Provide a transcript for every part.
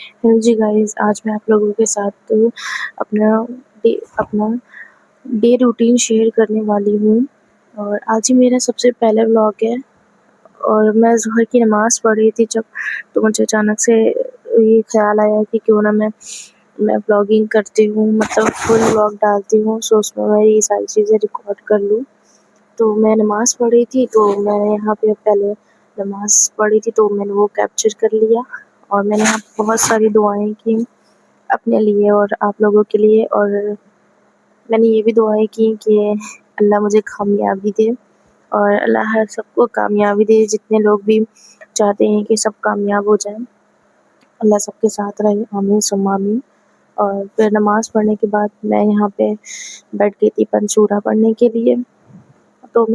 Hello जी guys, आज मैं आप लोगों के साथ अपना अपना डे रूटीन शेयर करने वाली हूँ और आज ही मेरा सबसे पहला व्लॉग है। और मैं ज़ोहर की नमाज़ पढ़ रही थी जब, तो मुझे अचानक से ये ख़्याल आया कि क्यों ना मैं व्लॉगिंग करती हूँ, मतलब फुल व्लॉग डालती हूँ, सो उसमें मैं ये सारी चीज़ें रिकॉर्ड कर लूँ। तो मैं नमाज़ पढ़ रही थी, तो मैंने यहाँ पे पहले नमाज़ पढ़ी थी, तो मैंने वो कैप्चर कर लिया और मैंने यहाँ बहुत सारी दुआएँ की अपने लिए और आप लोगों के लिए। और मैंने ये भी दुआएँ की कि अल्लाह मुझे कामयाबी दे और अल्लाह हर सबको कामयाबी दे, जितने लोग भी चाहते हैं कि सब कामयाब हो जाएँ, अल्लाह सबके साथ रहे, आमीन सुम्मा आमीन। और फिर नमाज़ पढ़ने के बाद मैं यहाँ पे बैठ गई थी पंसूरा पढ़ने के लिए। तो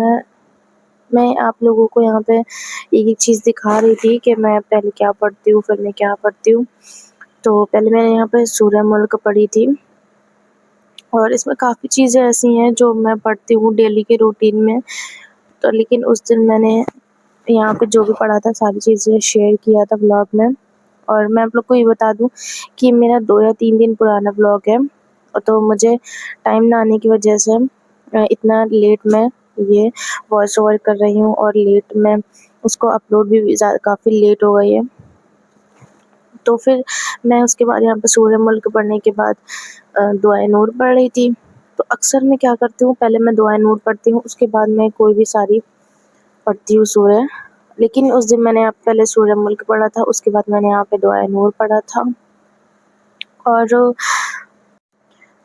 मैं आप लोगों को यहाँ पे एक-एक चीज़ दिखा रही थी कि मैं पहले क्या पढ़ती हूँ, फिर मैं क्या पढ़ती हूँ। तो पहले मैंने यहाँ पे सूरह मुल्क पढ़ी थी और इसमें काफ़ी चीज़ें ऐसी हैं जो मैं पढ़ती हूँ डेली के रूटीन में। तो लेकिन उस दिन मैंने यहाँ पे जो भी पढ़ा था सारी चीज़ें शेयर किया था व्लॉग में। और मैं आप लोग को ये बता दूँ कि मेरा 2 या 3 दिन पुराना व्लॉग है। तो मुझे टाइम ना आने की वजह से इतना लेट मैं ये वॉइस ओवर कर रही हूँ और लेट मैं उसको अपलोड भी काफ़ी लेट हो गई है। तो फिर मैं उसके बाद यहाँ पे सूरह मुल्क पढ़ने के बाद दुआए नूर पढ़ रही थी। तो अक्सर मैं क्या करती हूँ, पहले मैं दुआए नूर पढ़ती हूँ, उसके बाद मैं कोई भी सारी पढ़ती हूँ सूरह। लेकिन उस दिन मैंने पहले सूरह मुल्क पढ़ा था, उसके बाद मैंने यहाँ पे दुआए नूर पढ़ा था। और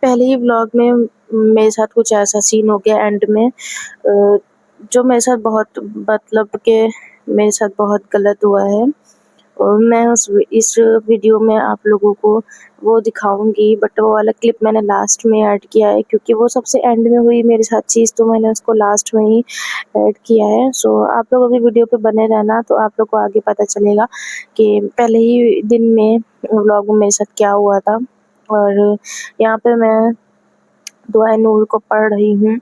पहले ही व्लॉग में मेरे साथ कुछ ऐसा सीन हो गया एंड में, जो मेरे साथ बहुत मतलब कि मेरे साथ बहुत गलत हुआ है। और मैं इस वीडियो में आप लोगों को वो दिखाऊँगी, बट वो वाला क्लिप मैंने लास्ट में ऐड किया है क्योंकि वो सबसे एंड में हुई मेरे साथ चीज़, तो मैंने उसको लास्ट में ही ऐड किया है। सो आप लोग अभी वीडियो पे बने रहना, तो आप लोग को आगे पता चलेगा कि पहले ही दिन में व्लॉग में मेरे साथ क्या हुआ था। और यहाँ पे मैं दुआए नूर को पढ़ रही हूँ।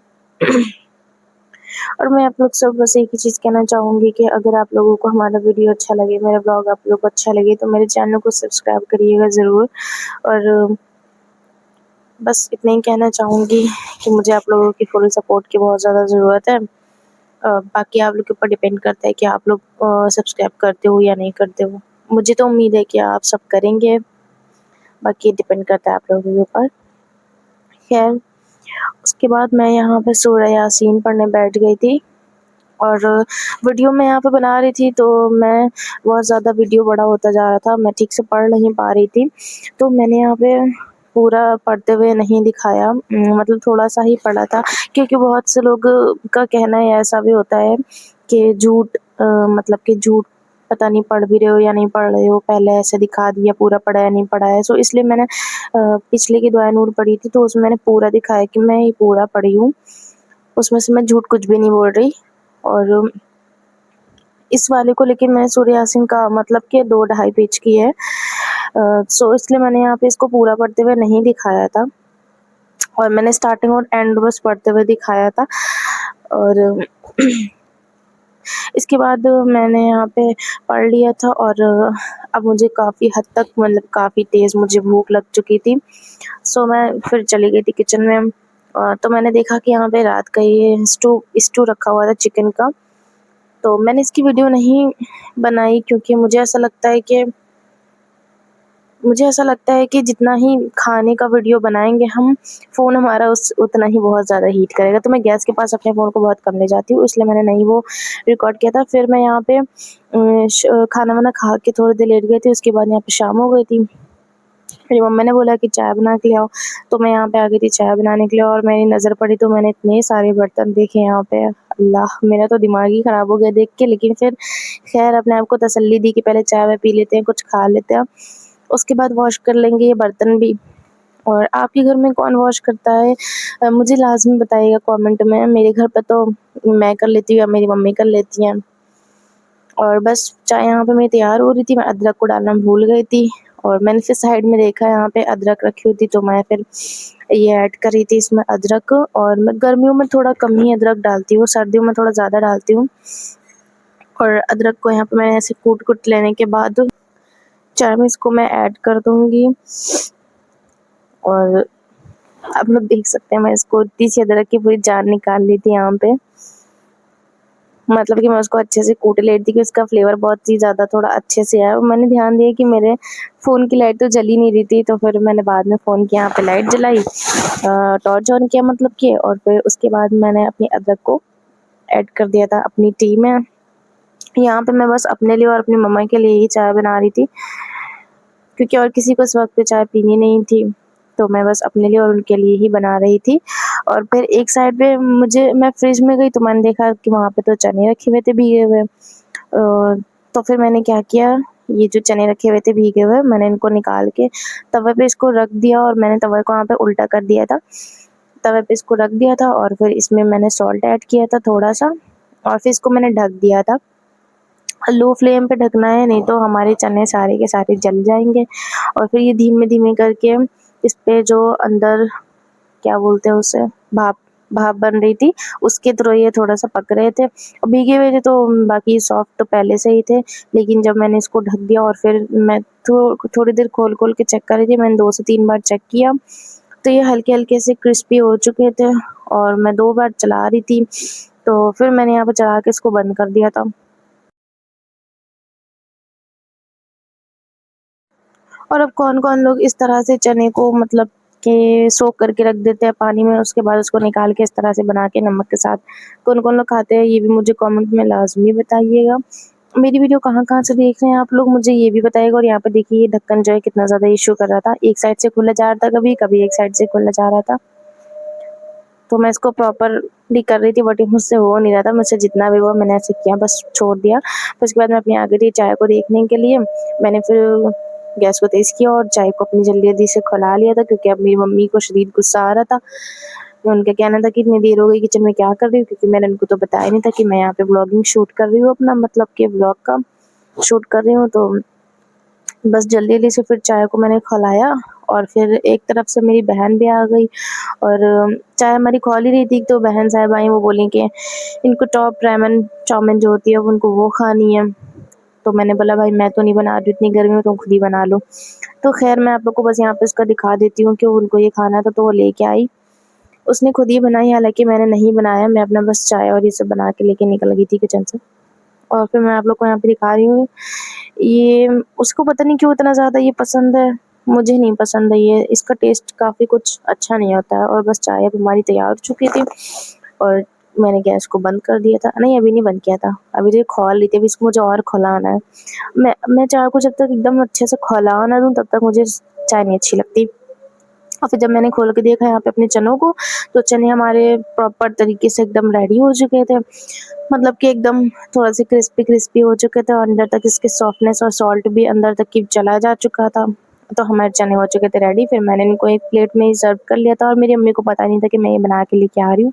और मैं आप लोग सब बस एक ही चीज़ कहना चाहूँगी कि अगर आप लोगों को हमारा वीडियो अच्छा लगे, मेरा ब्लॉग आप लोगों को अच्छा लगे, तो मेरे चैनल को सब्सक्राइब करिएगा ज़रूर। और बस इतना ही कहना चाहूँगी कि मुझे आप लोगों की फुल सपोर्ट की बहुत ज़्यादा ज़रूरत है। बाकी आप लोग के ऊपर डिपेंड करता है कि आप लोग सब्सक्राइब करते हो या नहीं करते हो। मुझे तो उम्मीद है कि आप सब करेंगे, बाकी डिपेंड करता है आप लोगों के ऊपर। खैर, उसके बाद मैं यहाँ पे सूरह यासीन पढ़ने बैठ गई थी और वीडियो मैं यहाँ पे बना रही थी, तो मैं बहुत ज़्यादा वीडियो बड़ा होता जा रहा था, मैं ठीक से पढ़ नहीं पा रही थी। तो मैंने यहाँ पे पूरा पढ़ते हुए नहीं दिखाया, मतलब थोड़ा-सा ही पढ़ा था क्योंकि बहुत से लोग का कहना है ऐसा भी होता है कि मतलब कि झूठ पता नहीं पढ़ भी रहे हो या नहीं पढ़ रहे हो, पहले ऐसे दिखा दिया पूरा पढ़ा या नहीं पढ़ा है। सो इसलिए मैंने पिछले की दुआए नूर पढ़ी थी, तो उसमें मैंने पूरा दिखाया कि मैं ये पूरा पढ़ी हूँ, उसमें से मैं झूठ कुछ भी नहीं बोल रही। और इस वाले को लेके मैंने सूर्य यासीन का मतलब कि 2 ढाई पेज की है। सो इसलिए मैंने यहाँ पे इसको पूरा पढ़ते हुए नहीं दिखाया था और मैंने स्टार्टिंग और एंड बस पढ़ते हुए दिखाया था। और इसके बाद मैंने यहाँ पे पढ़ लिया था और अब मुझे काफ़ी हद तक मतलब काफ़ी तेज़ मुझे भूख लग चुकी थी। सो मैं फिर चली गई थी किचन में। तो मैंने देखा कि यहाँ पे रात का ये स्टू रखा हुआ था चिकन का। तो मैंने इसकी वीडियो नहीं बनाई क्योंकि मुझे ऐसा लगता है कि जितना ही खाने का वीडियो बनाएँगे हम, फ़ोन हमारा उस उतना ही बहुत ज़्यादा हीट करेगा। तो मैं गैस के पास अपने फ़ोन को बहुत कम ले जाती हूँ, इसलिए मैंने नहीं वो रिकॉर्ड किया था। फिर मैं यहाँ पे खाना-वाना खा के थोड़ी देर लेट गई थी, उसके बाद यहाँ पे शाम हो गई थी। मेरी मम्मी ने बोला कि चाय बना के ले आओ, तो मैं यहाँ पे आ गई थी चाय बनाने के लिए और मेरी नज़र पड़ी तो मैंने इतने सारे बर्तन देखे यहाँ पे, अल्लाह! मेरा तो दिमाग ही ख़राब हो गया देख के। लेकिन फिर ख़ैर अपने आप को तसल्ली दी कि पहले चाय-वाय पी लेते हैं, कुछ खा लेते हैं, उसके बाद वॉश कर लेंगे ये बर्तन भी। और आपके घर में कौन वॉश करता है? मुझे लाज़मी बताइएगा कमेंट में। मेरे घर पे तो मैं कर लेती हूँ या मेरी मम्मी कर लेती हैं। और बस चाय यहाँ पे मेरी तैयार हो रही थी, मैं अदरक को डालना भूल गई थी और मैंने फिर साइड में देखा यहाँ पे अदरक रखी हुई थी, तो मैं फिर ये ऐड कर रही थी इसमें अदरक। और मैं गर्मियों में थोड़ा कम ही अदरक डालती हूँ, सर्दियों में थोड़ा ज़्यादा डालती हूँ। और अदरक को यहाँ पे मैंने ऐसे कूट-कूट लेने के बाद चाय में इसको मैं ऐड कर दूँगी और आप लोग देख सकते हैं मैं इसको इतनी सी अदरक की पूरी जान निकाल ली थी यहाँ पे। मतलब कि मैं उसको अच्छे से कूट ले रही थी कि उसका फ्लेवर बहुत ही ज़्यादा थोड़ा अच्छे से आए और मैंने ध्यान दिया कि मेरे फ़ोन की लाइट तो जल ही नहीं रही थी, तो फिर मैंने बाद में फ़ोन की यहाँ पे लाइट जलाई, टॉर्च ऑन किया मतलब कि, और फिर उसके बाद मैंने अपनी अदरक को ऐड कर दिया था अपनी टी में। यहाँ पे मैं बस अपने लिए और अपनी मम्मा के लिए ही चाय बना रही थी, क्योंकि और किसी को इस वक़्त पे चाय पीनी नहीं थी, तो मैं बस अपने लिए और उनके लिए ही बना रही थी। और फिर एक साइड पे मैं फ्रिज में गई तो मैंने देखा कि वहाँ पे तो चने रखे हुए थे भीगे हुए। तो फिर मैंने क्या किया, ये जो चने रखे हुए थे भीगे हुए, मैंने इनको निकाल के तवे पे इसको रख दिया और मैंने तवे को वहाँ पे उल्टा कर दिया था। तवे पे इसको रख दिया था और फिर इसमें मैंने सॉल्ट ऐड किया था थोड़ा-सा और फिर इसको मैंने ढक दिया था। लो फ्लेम पे ढकना है, नहीं तो हमारे चने सारे के सारे जल जाएँगे। और फिर ये धीमे-धीमे करके इस पे जो अंदर क्या बोलते हैं उसे, भाप भाप बन रही थी, उसके थ्रू ये थोड़ा-सा पक रहे थे। भीगे हुए थे तो बाकी सॉफ्ट तो पहले से ही थे, लेकिन जब मैंने इसको ढक दिया और फिर मैं थोड़ी देर खोल-खोल के चेक कर रही थी, मैंने 2 से 3 बार चेक किया, तो ये हल्के-हल्के से क्रिस्पी हो चुके थे और मैं 2 बार चला रही थी, तो फिर मैंने यहाँ पे चला के इसको बंद कर दिया था। और अब कौन-कौन लोग इस तरह से चने को मतलब कि सोक करके रख देते हैं पानी में, उसके बाद उसको निकाल के इस तरह से बना के नमक के साथ, कौन-कौन लोग खाते हैं ये भी मुझे कमेंट में लाज़मी बताइएगा। मेरी वीडियो कहाँ-कहाँ से देख रहे हैं आप लोग मुझे ये भी बताइएगा। और यहाँ पे देखिए ये ढक्कन जो है कितना ज़्यादा इश्यू कर रहा था, एक साइड से खुला जा रहा था कभी, कभी एक साइड से खुला जा रहा था। तो मैं इसको प्रॉपरली कर रही थी बट मुझसे हो नहीं रहा था, मुझसे जितना भी हुआ मैंने ऐसे किया, बस छोड़ दिया। फिर उसके बाद मैं अपनी आ गई थी चाय को देखने के लिए, मैंने फिर गैस को तेज़ किया और चाय को अपनी जल्दी-जल्दी से खौला लिया था, क्योंकि अब मेरी मम्मी को शदीद गुस्सा आ रहा था। उनका कहना था कि इतनी देर हो गई किचन में क्या कर रही हो? क्योंकि मैंने उनको तो बताया नहीं था कि मैं यहाँ पे व्लॉगिंग शूट कर रही हूँ, अपना मतलब कि व्लॉग का शूट कर रही हूँ। तो बस जल्दी-जल्दी से फिर चाय को मैंने खौलाया और फिर एक तरफ से मेरी बहन भी आ गई और चाय हमारी खौल ही रही थी, तो बहन साहब आई, वो बोली कि इनको टॉप रामेन चाउमीन जो होती है अब उनको वो खानी है। तो मैंने बोला भाई मैं तो नहीं बना रही, इतनी गर्मी में तुम खुद ही बना लो। तो ख़ैर मैं आप लोग को बस यहाँ पे इसका दिखा देती हूँ कि उनको ये खाना था तो वो लेके आई। उसने खुद ही बनाई, हालाँकि मैंने नहीं बनाया, मैं अपना बस चाय और ये सब बना के लेके निकल गई थी किचन से। और फिर मैं आप लोग को यहाँ पे दिखा रही हूँ, ये उसको पता नहीं क्यों इतना ज़्यादा ये पसंद है, मुझे नहीं पसंद है ये, इसका टेस्ट काफ़ी कुछ अच्छा नहीं होता है। और बस चाय अब हमारी तैयार हो चुकी थी और मैंने गैस को बंद कर दिया था, नहीं अभी नहीं बंद किया था, अभी तो ये खौल रही थी, अभी इसको मुझे और खौलाना है। मैं चाय को जब तक एकदम अच्छे से खौला ना दूँ तब तक मुझे चाय नहीं अच्छी लगती। और फिर जब मैंने खोल के देखा यहाँ पे अपने चनों को, तो चने हमारे प्रॉपर तरीके से एकदम रेडी हो चुके थे। मतलब कि एकदम थोड़ा-से क्रिस्पी-क्रिस्पी हो चुके थे और अंदर तक इसकी सॉफ्टनेस और सॉल्ट भी अंदर तक की चला जा चुका था। तो हमारे चने हो चुके थे रेडी, फिर मैंने इनको एक प्लेट में ही सर्व कर लिया था और मेरी अम्मी को पता नहीं था कि मैं ये बना के लेके आ रही हूँ।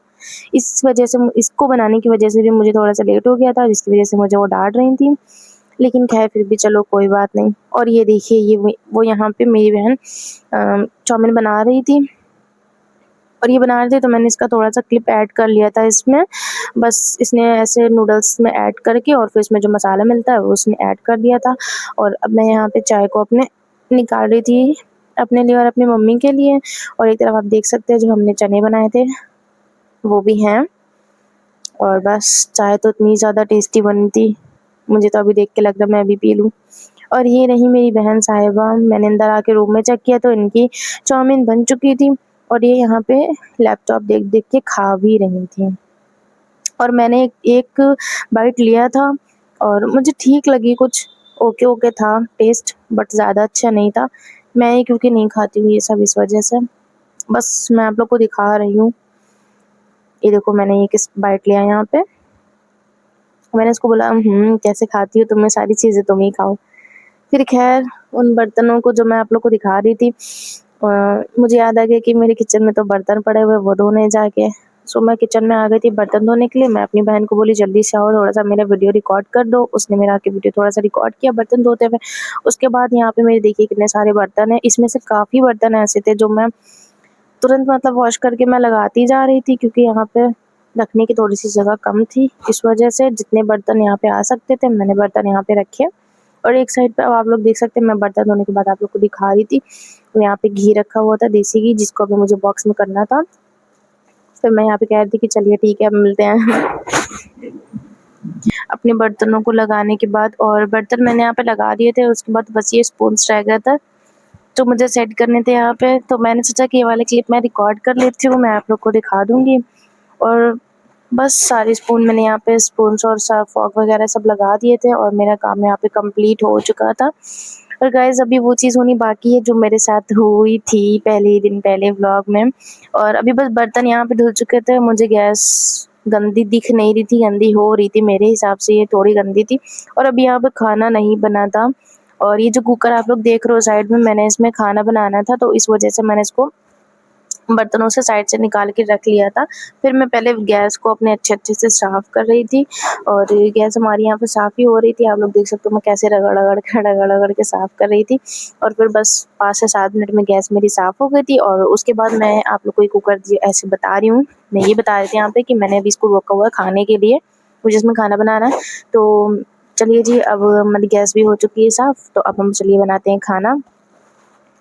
इस वजह से इसको बनाने की वजह से भी मुझे थोड़ा-सा लेट हो गया था, जिसकी वजह से मुझे वो डाँट रही थी। लेकिन ख़ैर फिर भी चलो कोई बात नहीं। और ये देखिए ये वो यहाँ पे मेरी बहन चाउमीन बना रही थी और ये बना रहे थे तो मैंने इसका थोड़ा-सा क्लिप ऐड कर लिया था इसमें। बस इसने ऐसे नूडल्स में ऐड करके और फिर इसमें जो मसाला मिलता है वो उसने ऐड कर दिया था। और अब मैं यहाँ पे चाय को अपने निकाल रही थी अपने लिए और अपनी मम्मी के लिए। और एक तरफ आप देख सकते हैं जो हमने चने बनाए थे वो भी हैं। और बस चाय तो इतनी ज़्यादा टेस्टी बनी थी, मुझे तो अभी देख के लग रहा है मैं अभी पी लूँ। और ये रही मेरी बहन साहिबा, मैंने अंदर आके रूम में चेक किया तो इनकी चाउमीन बन चुकी थी और ये यहाँ पे लैपटॉप देख-देख के खा भी रही थी। और मैंने एक बाइट लिया था और मुझे ठीक लगी, कुछ ओके-ओके था टेस्ट, बट ज़्यादा अच्छा नहीं था। मैं ये क्योंकि नहीं खाती हूँ ये सब इस वजह से। बस मैं आप लोग को दिखा रही हूँ। ये देखो मैंने ये किस बाइट लिया यहाँ पे। मैंने उसको बोला कैसे खाती हो तुम, ये सारी चीज़ें तुम ही खाओ। फिर ख़ैर उन बर्तनों को जो मैं आप लोग को दिखा रही थी, मुझे याद आ गया कि मेरे किचन में तो बर्तन पड़े हुए, वो धोने जाके। सो मैं किचन में आ गई थी बर्तन धोने के लिए। मैं अपनी बहन को बोली जल्दी से आओ थोड़ा-सा मेरा वीडियो रिकॉर्ड कर दो। उसने मेरा आके वीडियो थोड़ा-सा रिकॉर्ड किया बर्तन धोते हुए। उसके बाद यहाँ पे मेरे देखिए कितने सारे बर्तन हैं। इसमें से काफ़ी बर्तन ऐसे थे जो मैं तुरंत मतलब वॉश करके मैं लगाती जा रही थी, क्योंकि यहाँ पे रखने की थोड़ी-सी जगह कम थी। इस वजह से जितने बर्तन यहाँ पे आ सकते थे मैंने बर्तन यहाँ पे रखे और एक साइड पे अब आप लोग देख सकते हैं, मैं बर्तन धोने के बाद आप लोग को दिखा रही थी, यहाँ पे घी रखा हुआ था, देसी घी, जिसको अभी मुझे बॉक्स में करना था। फिर मैं यहाँ पे कह रही थी कि चलिए ठीक है, अब मिलते हैं। अपने बर्तनों को लगाने के बाद, और बर्तन मैंने यहाँ पे लगा दिए थे, उसके बाद बस ये स्पून्स रह गया था तो मुझे सेट करने थे यहाँ पे। तो मैंने सोचा कि ये वाले क्लिप मैं रिकॉर्ड कर लेती हूँ, मैं आप लोग को दिखा दूँगी। और बस सारे स्पून मैंने यहाँ पे स्पून्स और फॉर्क वगैरह सब लगा दिए थे और मेरा काम यहाँ पे कंप्लीट हो चुका था। और गाइस अभी वो चीज़ होनी बाकी है जो मेरे साथ हुई थी पहले ही दिन, पहले व्लॉग में। और अभी बस बर्तन यहाँ पे धुल चुके थे, मुझे गैस गंदी दिख नहीं रही थी, गंदी हो रही थी, मेरे हिसाब से ये थोड़ी गंदी थी। और अभी यहाँ पे खाना नहीं बना था, और ये जो कुकर आप लोग देख रहे हो साइड में, मैंने इसमें खाना बनाना था, तो इस वजह से मैंने इसको बर्तनों से साइड से निकाल के रख लिया था। फिर मैं पहले गैस को अपने अच्छे से साफ़ कर रही थी, और गैस हमारी यहाँ पे साफ़ ही हो रही थी। आप लोग देख सकते हो मैं कैसे रगड़ के साफ़ कर रही थी। और फिर बस 5 से 7 मिनट में गैस मेरी साफ़ हो गई थी। और उसके बाद मैं आप लोग को ये कुकर ऐसे बता रही हूँ, मैं ये बता रही थी यहाँ पे कि मैंने अभी इसको रखा हुआ है खाने के लिए, मुझे इसमें खाना बनाना है। तो चलिए जी, अब हमारी गैस भी हो चुकी है साफ़, तो अब हम चलिए बनाते हैं खाना।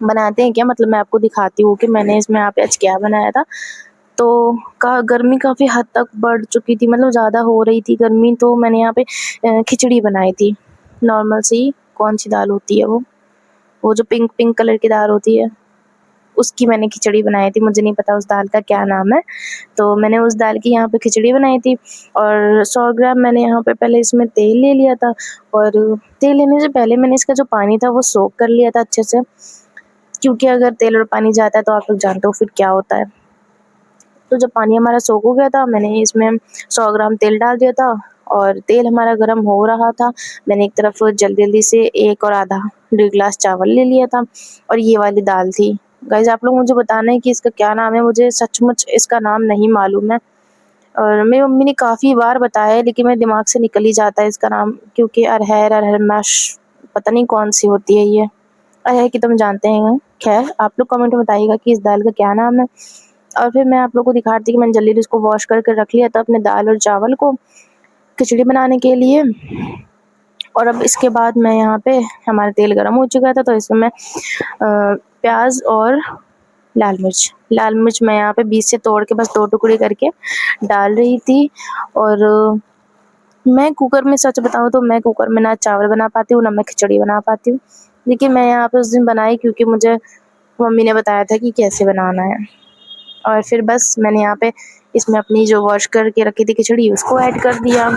बनाते हैं क्या, मतलब मैं आपको दिखाती हूँ कि मैंने इसमें यहाँ पे आज क्या बनाया था। तो गर्मी काफ़ी हद तक बढ़ चुकी थी, मतलब ज़्यादा हो रही थी गर्मी, तो मैंने यहाँ पे खिचड़ी बनाई थी, नॉर्मल सी। कौन सी दाल होती है वो जो पिंक पिंक कलर की दाल होती है, उसकी मैंने खिचड़ी बनाई थी। मुझे नहीं पता उस दाल का क्या नाम है, तो मैंने उस दाल की यहाँ पे खिचड़ी बनाई थी। और 100 ग्राम मैंने यहाँ पे पहले इसमें तेल ले लिया था, और तेल लेने से पहले मैंने इसका जो पानी था वो सोक कर लिया था अच्छे से, क्योंकि अगर तेल और पानी जाता है तो आप लोग जानते हो फिर क्या होता है। तो जब पानी हमारा सोख हो गया था, मैंने इसमें 100 ग्राम तेल डाल दिया था, और तेल हमारा गर्म हो रहा था। मैंने एक तरफ जल्दी से 1 और आधा 1.5 गिलास चावल ले लिया था, और ये वाली दाल थी। गाइस आप लोग मुझे बताना है कि इसका क्या नाम है, मुझे सचमुच इसका नाम नहीं मालूम है। और मेरी मम्मी ने काफ़ी बार बताया है, लेकिन मेरे दिमाग से निकल ही जाता है इसका नाम, क्योंकि अरहर मैश पता नहीं कौन सी होती है ये। अरहर की तो हम जानते हैं। खैर आप लोग कमेंट में बताइएगा कि इस दाल का क्या नाम है। और फिर मैं आप लोगों को दिखाती कि मैंने जल्दी इसको वॉश करके रख लिया था अपने दाल और चावल को खिचड़ी बनाने के लिए। और अब इसके बाद मैं यहाँ पे, हमारा तेल गर्म हो चुका था, तो इसमें मैं प्याज और लाल मिर्च मैं यहाँ पे बीच से तोड़ के बस 2 टुकड़े करके डाल रही थी। और मैं कुकर में, सच बताऊँ तो मैं कुकर में ना चावल बना पाती हूँ, ना मैं खिचड़ी बना पाती हूँ। लेकिन मैं यहाँ पे उस दिन बनाई क्योंकि मुझे मम्मी ने बताया था कि कैसे बनाना है। और फिर बस मैंने यहाँ पे इसमें अपनी जो वॉश करके रखी थी खिचड़ी उसको ऐड कर दिया।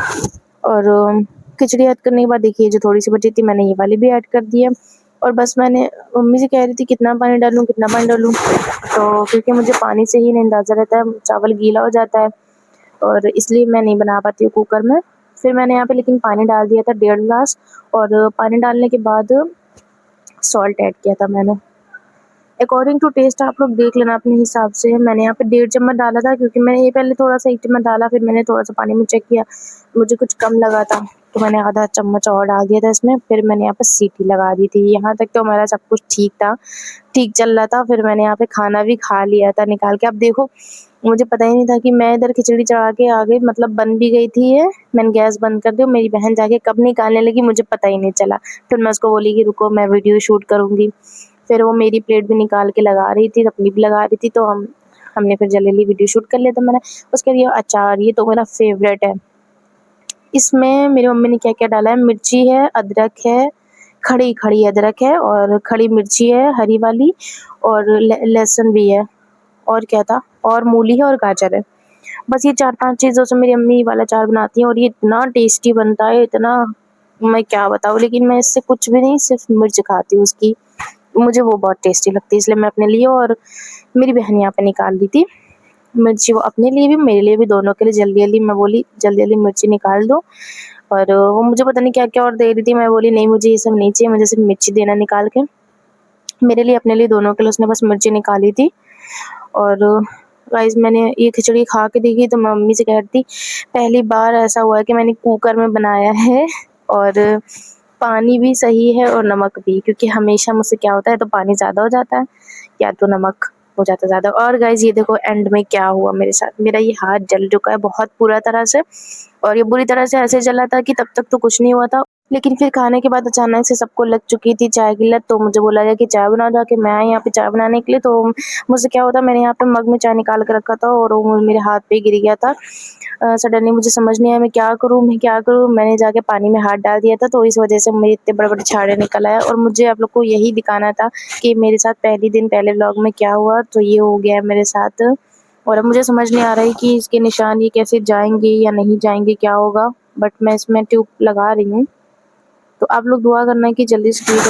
और खिचड़ी ऐड करने के बाद देखिए जो थोड़ी-सी बची थी मैंने ये वाली भी ऐड कर दी है। और बस मैंने मम्मी से कह रही थी कितना पानी डालूँ, कितना पानी डालूँ? तो क्योंकि मुझे पानी से ही नहीं अंदाज़ा रहता है, चावल गीला हो जाता है, और इसलिए मैं नहीं बना पाती हूँ कुकर में। फिर मैंने यहाँ पे लेकिन पानी डाल दिया था 1.5 गिलास, और पानी डालने के बाद सॉल्ट ऐड किया था मैंने। अकॉर्डिंग टू टेस्ट आप लोग देख लेना अपने हिसाब से। मैंने यहाँ पे 1.5 चम्मच डाला था, क्योंकि मैंने ये पहले थोड़ा-सा 1 चम्मच डाला, फिर मैंने थोड़ा-सा पानी में चेक किया, मुझे कुछ कम लगा था, तो मैंने आधा चम्मच और डाल दिया था इसमें। फिर मैंने यहाँ पे सीटी लगा दी थी। यहाँ तक तो हमारा सब कुछ ठीक था, ठीक चल रहा था। फिर मैंने यहाँ पे खाना भी खा लिया था निकाल के। अब देखो मुझे पता ही नहीं था कि मैं इधर खिचड़ी चढ़ा के आ गई, मतलब बन भी गई थी ये। मैंने गैस बंद कर दी, मेरी बहन जाके कब निकालने लगी मुझे पता ही नहीं चला। फिर मैं उसको बोली कि रुको मैं वीडियो शूट करूँगी। फिर वो मेरी प्लेट भी निकाल के लगा रही थी, अपनी भी लगा रही थी, तो हमने फिर जल्दी वीडियो शूट कर लिया था मैंने। उसके लिए अचार, ये तो मेरा फ़ेवरेट है। इसमें मेरी मम्मी ने क्या-क्या डाला है, मिर्ची है, अदरक है, खड़ी अदरक है, और खड़ी मिर्ची है हरी वाली, और लहसुन भी है, और क्या था, और मूली है और गाजर है। बस ये 4-5 चीज़ों से मेरी अम्मी ये वाला अचार बनाती हैं, और ये इतना टेस्टी बनता है, इतना, मैं क्या बताऊँ। लेकिन मैं इससे कुछ भी नहीं, सिर्फ़ मिर्च खाती हूँ उसकी, मुझे वो बहुत टेस्टी लगती है, इसलिए मैं अपने लिए और मेरी बहन यहाँ पे निकाल दी थी मिर्ची, वो अपने लिए भी मेरे लिए भी, दोनों के लिए जल्दी-जल्दी मैं बोली जल्दी-जल्दी मिर्ची निकाल दो। और वो मुझे पता नहीं क्या-क्या और दे रही थी, मैं बोली नहीं मुझे ये सब नहीं चाहिए, मुझे सिर्फ़ मिर्ची देना निकाल के। मेरे लिए, अपने लिए, दोनों के लिए उसने बस मिर्ची निकाली थी। और गाइस मैंने ये खिचड़ी खा के देखी तो मैं मम्मी से कह रही थी पहली बार ऐसा हुआ है कि मैंने कुकर में बनाया है, और पानी भी सही है और नमक भी, क्योंकि हमेशा मुझसे क्या होता है, तो पानी ज़्यादा हो जाता है या तो नमक हो जाता है ज़्यादा। और गाइस ये देखो एंड में क्या हुआ मेरे साथ, मेरा ये हाथ जल चुका है बहुत बुरा तरह से, और ये बुरी तरह से ऐसे जला था कि तब तक तो कुछ नहीं हुआ था, लेकिन फिर खाने के बाद अचानक से सबको लग चुकी थी चाय की लत, तो मुझे बोला गया कि चाय बनाओ जाके। मैं आई यहाँ पे चाय बनाने के लिए, तो मुझसे क्या हुआ था, मैंने यहाँ पे मग में चाय निकाल के रखा था और वो मेरे हाथ पे गिर गया था। सडनली मुझे समझ नहीं आया मैं क्या करूँ, मैंने जाके पानी में हाथ डाल दिया था, तो इस वजह से मेरे इतने बड़े-बड़े छाले निकल आए। और मुझे आप लोग को यही दिखाना था कि मेरे साथ पहले व्लॉग में क्या हुआ, तो ये हो गया है मेरे साथ। और अब मुझे समझ नहीं आ रहा है कि इसके निशान ये कैसे जाएँगे या नहीं जाएँगे, क्या होगा? बट मैं इसमें ट्यूब लगा रही हूँ। तो आप लोग दुआ करना कि जल्दी से ठीक हो जाए।